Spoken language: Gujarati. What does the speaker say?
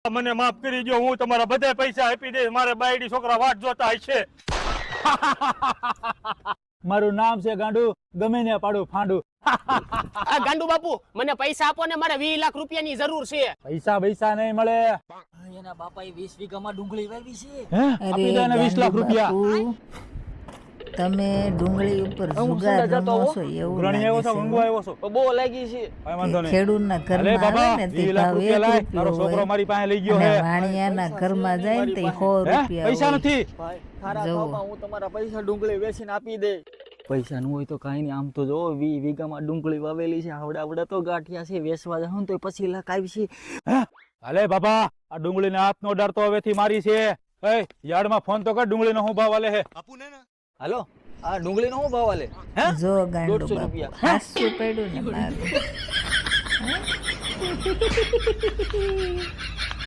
મને માફ કરી દો, હું તમારા બધા પૈસા આપી દઈશ. મારે બાયડી છોકરા વાટ જોતા હશે. મારું નામ છે ગાંડુ, ગમે ને પાડું ફાંડું. આ ગાંડુ બાપુ મને પૈસા આપો ને, મારે 20 લાખ રૂપિયાની જરૂર છે. પૈસા નહીં મળે. એના બાપાએ 20 વીઘામાં ડુંગળી વાવી છે. હે આપી દે ને 20 લાખ રૂપિયા. તમે ડુંગળી ઉપર જુગાર રમો છો એવું ગ્રણી આવ્યો છો, ઊંઘવા આવ્યો છો. બહુ લાગી છે. કઈ વાંધો નહીં. ખેડૂતના અલે ઘરમાં બાબા આવે ને 20 લાખ રૂપિયા લાય, તારો છોકરો મારી પાસે લઈ ગયો હે. વાણિયાના ઘરમાં જાય ને તે 100 હે? રૂપિયા પૈસા હોય. નથી. ભાઈ ખારા જુઓ. થાવમાં હું તમારા પૈસા ડુંગળી વેચીને આપી દે. પૈસા નું હોય તો કાંઈ નહીં, આમ તો જો 20 વીઘામાં ડુંગળી વાવેલી છે. આવડા તો ગાંઠિયા છે, વેચવા જાવ તો 25 લાખ આવી છે. હે? અલે બાબા આ ડુંગળીને હાથનો ડર તો હવેથી મારી છે. એ યાર્ડમાં ફોન તો કર, ડુંગળીનો હું ભાવ આલે હે. હાલો, આ ડુંગળીનો શું ભાવ આલે? જો ગાંડો 150 બાપુ રૂપિયા. હાસું પડ્યું ને મારું.